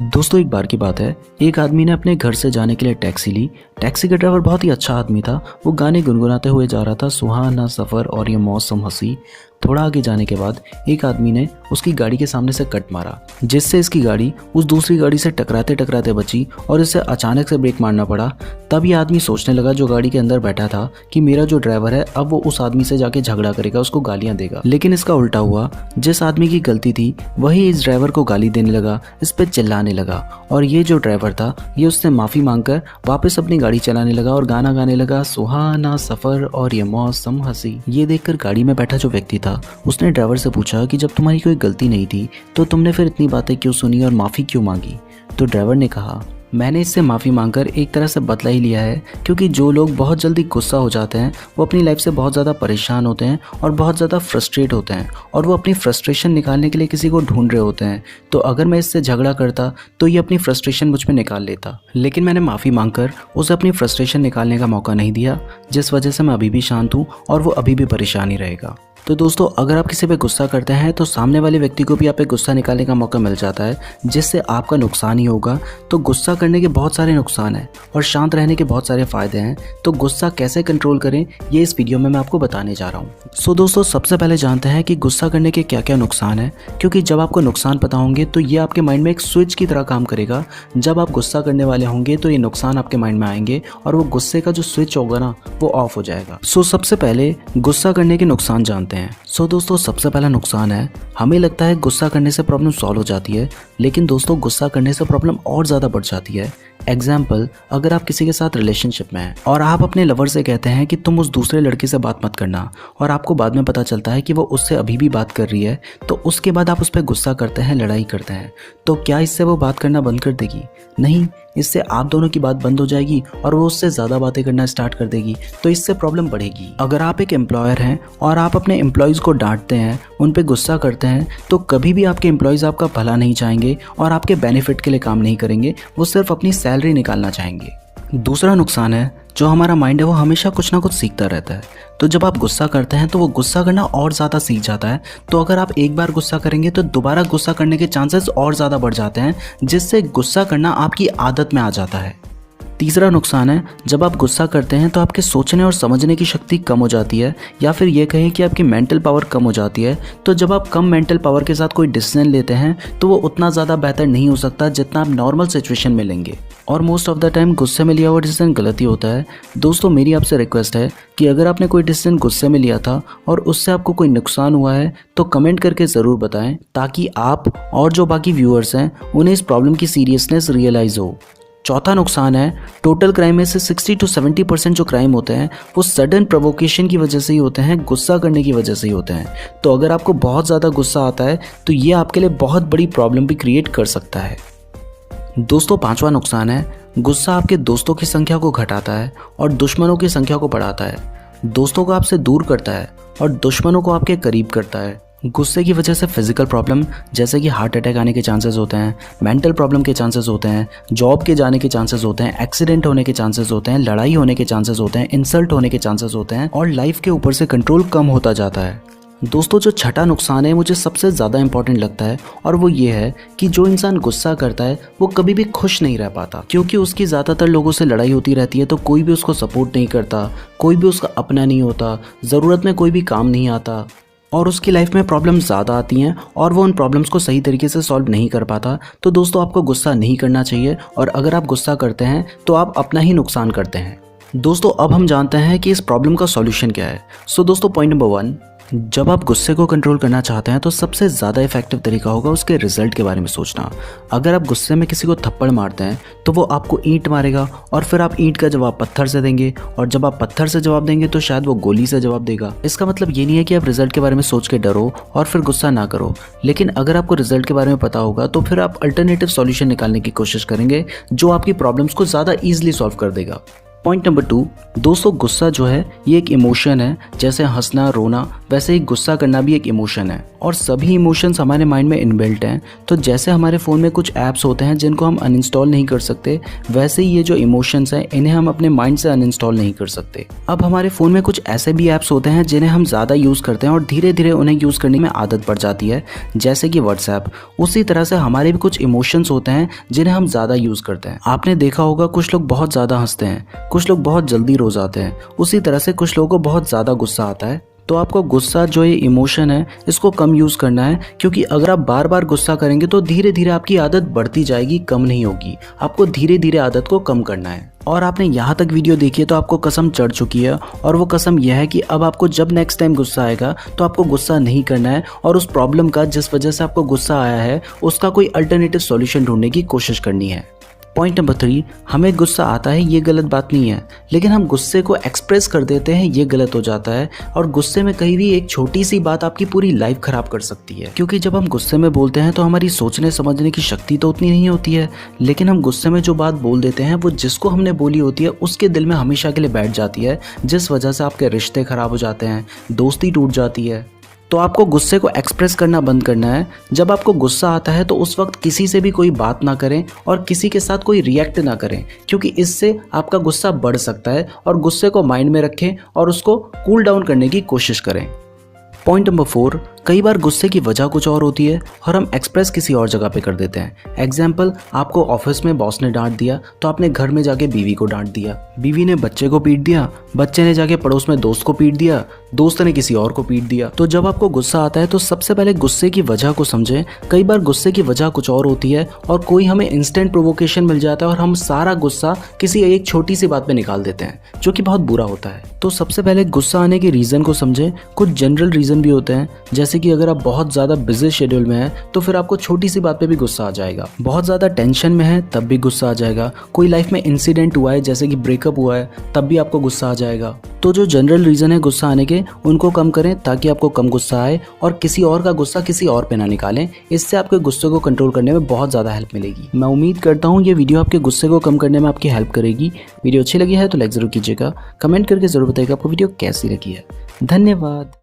दोस्तों एक बार की बात है, एक आदमी ने अपने घर से जाने के लिए टैक्सी ली। टैक्सी का ड्राइवर बहुत ही अच्छा आदमी था। वो गाने गुनगुनाते हुए जा रहा था, सुहाना सफ़र और ये मौसम हंसी। थोड़ा आगे जाने के बाद एक आदमी ने उसकी गाड़ी के सामने से कट मारा, जिससे इसकी गाड़ी उस दूसरी गाड़ी से टकराते टकराते बची और इसे अचानक से ब्रेक मारना पड़ा। तब ये आदमी सोचने लगा, जो गाड़ी के अंदर बैठा था, कि मेरा जो ड्राइवर है अब वो उस आदमी से जाके झगड़ा करेगा, उसको गालियां देगा। लेकिन इसका उल्टा हुआ। जिस आदमी की गलती थी वही इस ड्राइवर को गाली देने लगा, इस पे चिल्लाने लगा। और ये जो ड्राइवर था ये उससे माफ़ी मांगकर वापस अपनी गाड़ी चलाने लगा और गाना गाने लगा, सुहाना सफ़र और ये मौसम हंसी। ये देखकर गाड़ी में बैठा जो व्यक्ति था उसने ड्राइवर से पूछा कि जब तुम्हारी कोई गलती नहीं थी तो तुमने फिर इतनी बातें क्यों सुनी और माफ़ी क्यों मांगी। तो ड्राइवर ने कहा, मैंने इससे माफ़ी मांगकर एक तरह से बदला ही लिया है, क्योंकि जो लोग बहुत जल्दी गुस्सा हो जाते हैं वो अपनी लाइफ से बहुत ज़्यादा परेशान होते हैं और बहुत ज़्यादा फ्रस्ट्रेट होते हैं और वो अपनी फ्रस्ट्रेशन निकालने के लिए किसी को ढूंढ रहे होते हैं। तो अगर मैं इससे झगड़ा करता तो ये अपनी फ्रस्ट्रेशन मुझ में निकाल लेता, लेकिन मैंने माफ़ी मांगकर उसे अपनी फ्रस्ट्रेशन निकालने का मौका नहीं दिया, जिस वजह से मैं अभी भी शांत हूँ और वो अभी भी परेशान ही रहेगा। तो दोस्तों, अगर आप किसी पे गुस्सा करते हैं तो सामने वाले व्यक्ति को भी आप पे गुस्सा निकालने का मौका मिल जाता है, जिससे आपका नुकसान ही होगा। तो गुस्सा करने के बहुत सारे नुकसान हैं और शांत रहने के बहुत सारे फ़ायदे हैं। तो गुस्सा कैसे कंट्रोल करें ये इस वीडियो में मैं आपको बताने जा रहा हूँ। सो दोस्तों, सबसे पहले जानते हैं कि गुस्सा करने के क्या क्या नुकसान हैं, क्योंकि जब आपको नुकसान पता होंगे तो ये आपके माइंड में एक स्विच की तरह काम करेगा। जब आप गुस्सा करने वाले होंगे तो ये नुकसान आपके माइंड में आएंगे और वो गुस्से का जो स्विच होगा ना वो ऑफ हो जाएगा। सो सबसे पहले गुस्सा करने के नुकसान जानते हैं। सो दोस्तों, सबसे पहला नुकसान है, हमें लगता है गुस्सा करने से प्रॉब्लम सॉल्व हो जाती है, लेकिन दोस्तों गुस्सा करने से प्रॉब्लम और ज़्यादा बढ़ जाती है। एग्जाम्पल, अगर आप किसी के साथ रिलेशनशिप में हैं और आप अपने लवर से कहते हैं कि तुम उस दूसरे लड़के से बात मत करना, और आपको बाद में पता चलता है कि वो उससे अभी भी बात कर रही है, तो उसके बाद आप उस पर गुस्सा करते हैं, लड़ाई करते हैं, तो क्या इससे वो बात करना बंद कर देगी? नहीं, इससे आप दोनों की बात बंद हो जाएगी और वो उससे ज़्यादा बातें करना स्टार्ट कर देगी, तो इससे प्रॉब्लम बढ़ेगी। अगर आप एक एम्प्लॉयर हैं और आप अपने एम्प्लॉयज़ को डांटते हैं, उन पे गुस्सा करते हैं, तो कभी भी आपके एम्प्लॉयज़ आपका भला नहीं चाहेंगे और आपके बेनिफिट के लिए काम नहीं करेंगे, वो सिर्फ अपनी सैलरी निकालना चाहेंगे। दूसरा नुकसान है, जो हमारा माइंड है वो हमेशा कुछ ना कुछ सीखता रहता है। तो जब आप गुस्सा करते हैं तो वो गुस्सा करना और ज़्यादा सीख जाता है। तो अगर आप एक बार गुस्सा करेंगे तो दोबारा गुस्सा करने के चांसेस और ज़्यादा बढ़ जाते हैं, जिससे गुस्सा करना आपकी आदत में आ जाता है। तीसरा नुकसान है, जब आप गुस्सा करते हैं तो आपके सोचने और समझने की शक्ति कम हो जाती है, या फिर ये कहें कि आपकी मेंटल पावर कम हो जाती है। तो जब आप कम मेंटल पावर के साथ कोई डिसीजन लेते हैं तो वो उतना ज़्यादा बेहतर नहीं हो सकता जितना आप नॉर्मल सिचुएशन में लेंगे, और मोस्ट ऑफ द टाइम गुस्से में लिया हुआ डिसीजन गलत ही होता है। दोस्तों, मेरी आपसे रिक्वेस्ट है कि अगर आपने कोई डिसीजन गुस्से में लिया था और उससे आपको कोई नुकसान हुआ है तो कमेंट करके ज़रूर बताएं, ताकि आप और जो बाकी व्यूअर्स हैं उन्हें इस प्रॉब्लम की सीरियसनेस रियलाइज़ हो। चौथा नुकसान है, टोटल क्राइम में से 60 to 70% जो क्राइम होते हैं वो सडन प्रोवोकेशन की वजह से ही होते हैं, गुस्सा करने की वजह से ही होते हैं। तो अगर आपको बहुत ज़्यादा गुस्सा आता है तो ये आपके लिए बहुत बड़ी प्रॉब्लम भी क्रिएट कर सकता है। दोस्तों, पांचवा नुकसान है, गुस्सा आपके दोस्तों की संख्या को घटाता है और दुश्मनों की संख्या को बढ़ाता है। दोस्तों को आपसे दूर करता है और दुश्मनों को आपके करीब करता है। गुस्से की वजह से फिजिकल प्रॉब्लम जैसे कि हार्ट अटैक आने के चांसेस होते हैं, मेंटल प्रॉब्लम के चांसेस होते हैं, जॉब के जाने के चांसेस होते हैं, एक्सीडेंट होने के चांसेस होते हैं, लड़ाई होने के चांसेस होते हैं, इंसल्ट होने के चांसेस होते हैं, और लाइफ के ऊपर से कंट्रोल कम होता जाता है। दोस्तों, जो छठा नुकसान है मुझे सबसे ज़्यादा इंपॉर्टेंट लगता है, और वो ये है कि जो इंसान गुस्सा करता है वो कभी भी खुश नहीं रह पाता, क्योंकि उसकी ज़्यादातर लोगों से लड़ाई होती रहती है, तो कोई भी उसको सपोर्ट नहीं करता, कोई भी उसका अपना नहीं होता, ज़रूरत में कोई भी काम नहीं आता, और उसकी लाइफ में प्रॉब्लम ज़्यादा आती हैं और वो उन प्रॉब्लम्स को सही तरीके से सॉल्व नहीं कर पाता। तो दोस्तों, आपको गुस्सा नहीं करना चाहिए, और अगर आप गुस्सा करते हैं तो आप अपना ही नुकसान करते हैं। दोस्तों, अब हम जानते हैं कि इस प्रॉब्लम का सॉल्यूशन क्या है। सो दोस्तों, पॉइंट नंबर 1, जब आप गुस्से को कंट्रोल करना चाहते हैं तो सबसे ज़्यादा इफेक्टिव तरीका होगा उसके रिजल्ट के बारे में सोचना। अगर आप गुस्से में किसी को थप्पड़ मारते हैं तो वो आपको ईंट मारेगा, और फिर आप ईंट का जवाब पत्थर से देंगे, और जब आप पत्थर से जवाब देंगे तो शायद वो गोली से जवाब देगा। इसका मतलब ये नहीं है कि आप रिजल्ट के बारे में सोच के डरो और फिर गुस्सा ना करो, लेकिन अगर आपको रिजल्ट के बारे में पता होगा तो फिर आप अल्टरनेटिव सॉल्यूशन निकालने की कोशिश करेंगे जो आपकी प्रॉब्लम्स को ज़्यादा ईजिली सॉल्व कर देगा। पॉइंट नंबर 2, दोस्तों गुस्सा जो है ये एक इमोशन है। जैसे हंसना, रोना, वैसे ही गुस्सा करना भी एक इमोशन है और सभी इमोशंस हमारे माइंड में इनबिल्ट हैं। तो जैसे हमारे फ़ोन में कुछ ऐप्स होते हैं जिनको हम अनइंस्टॉल नहीं कर सकते, वैसे ही ये जो इमोशंस हैं इन्हें हम अपने माइंड से अनइंस्टॉल नहीं कर सकते। अब हमारे फ़ोन में कुछ ऐसे भी ऐप्स होते हैं जिन्हें हम ज़्यादा यूज़ करते हैं और धीरे धीरे उन्हें यूज़ करने में आदत पड़ जाती है, जैसे कि व्हाट्सएप। उसी तरह से हमारे भी कुछ इमोशंस होते हैं जिन्हें हम ज़्यादा यूज़ करते हैं। आपने देखा होगा कुछ लोग बहुत ज़्यादा हंसते हैं, कुछ लोग बहुत जल्दी रो जाते हैं, उसी तरह से कुछ लोगों को बहुत ज़्यादा गुस्सा आता है। तो आपको गुस्सा जो ये इमोशन है इसको कम यूज़ करना है, क्योंकि अगर आप बार बार गुस्सा करेंगे तो धीरे धीरे आपकी आदत बढ़ती जाएगी, कम नहीं होगी। आपको धीरे धीरे आदत को कम करना है। और आपने यहाँ तक वीडियो देखी है तो आपको कसम चढ़ चुकी है, और वो कसम यह है कि अब आपको जब नेक्स्ट टाइम गुस्सा आएगा तो आपको गुस्सा नहीं करना है और उस प्रॉब्लम का, जिस वजह से आपको गुस्सा आया है, उसका कोई अल्टरनेटिव सॉल्यूशन ढूंढने की कोशिश करनी है। पॉइंट नंबर 3, हमें गुस्सा आता है ये गलत बात नहीं है, लेकिन हम गुस्से को एक्सप्रेस कर देते हैं ये गलत हो जाता है। और गुस्से में कहीं भी एक छोटी सी बात आपकी पूरी लाइफ खराब कर सकती है, क्योंकि जब हम गुस्से में बोलते हैं तो हमारी सोचने समझने की शक्ति तो उतनी नहीं होती है, लेकिन हम गुस्से में जो बात बोल देते हैं वो जिसको हमने बोली होती है उसके दिल में हमेशा के लिए बैठ जाती है, जिस वजह से आपके रिश्ते खराब हो जाते हैं, दोस्ती टूट जाती है। तो आपको गुस्से को एक्सप्रेस करना बंद करना है। जब आपको गुस्सा आता है तो उस वक्त किसी से भी कोई बात ना करें और किसी के साथ कोई रिएक्ट ना करें, क्योंकि इससे आपका गुस्सा बढ़ सकता है। और गुस्से को माइंड में रखें और उसको कूल डाउन करने की कोशिश करें। पॉइंट नंबर 4, कई बार गुस्से की वजह कुछ और होती है और हम एक्सप्रेस किसी और जगह पे कर देते हैं। एग्जाम्पल, आपको ऑफिस में बॉस ने डांट दिया तो आपने घर में जाके बीवी को डांट दिया, बीवी ने बच्चे को पीट दिया, बच्चे ने जाके पड़ोस में दोस्त को पीट दिया, दोस्त ने किसी और को पीट दिया। तो जब आपको गुस्सा आता है तो सबसे पहले गुस्से की वजह को समझें। कई बार गुस्से की वजह कुछ और होती है और कोई हमें इंस्टेंट प्रोवोकेशन मिल जाता है और हम सारा गुस्सा किसी एक छोटी सी बात पे निकाल देते हैं, जो कि बहुत बुरा होता है। तो सबसे पहले गुस्सा आने के रीज़न को समझें। कुछ जनरल रीज़न भी होते हैं, जैसे कि अगर आप बहुत ज़्यादा बिजी शेड्यूल में हैं तो फिर आपको छोटी सी बात पे भी गुस्सा आ जाएगा। बहुत ज़्यादा टेंशन में है तब भी गुस्सा आ जाएगा। कोई लाइफ में इंसिडेंट हुआ है, जैसे कि ब्रेकअप हुआ है, तब भी आपको गुस्सा आ जाएगा। तो जो जनरल रीज़न है गुस्सा आने के, उनको कम करें ताकि आपको कम गुस्सा आए और किसी और का गुस्सा किसी और पे ना निकालें। इससे आपके गुस्से को कंट्रोल करने में बहुत ज़्यादा हेल्प मिलेगी। मैं उम्मीद करता हूँ ये वीडियो आपके गुस्से को कम करने में आपकी हेल्प करेगी। वीडियो अच्छी लगी है तो लाइक ज़रूर कीजिएगा, कमेंट करके ज़रूर बताइएगा आपको वीडियो कैसी लगी है। धन्यवाद।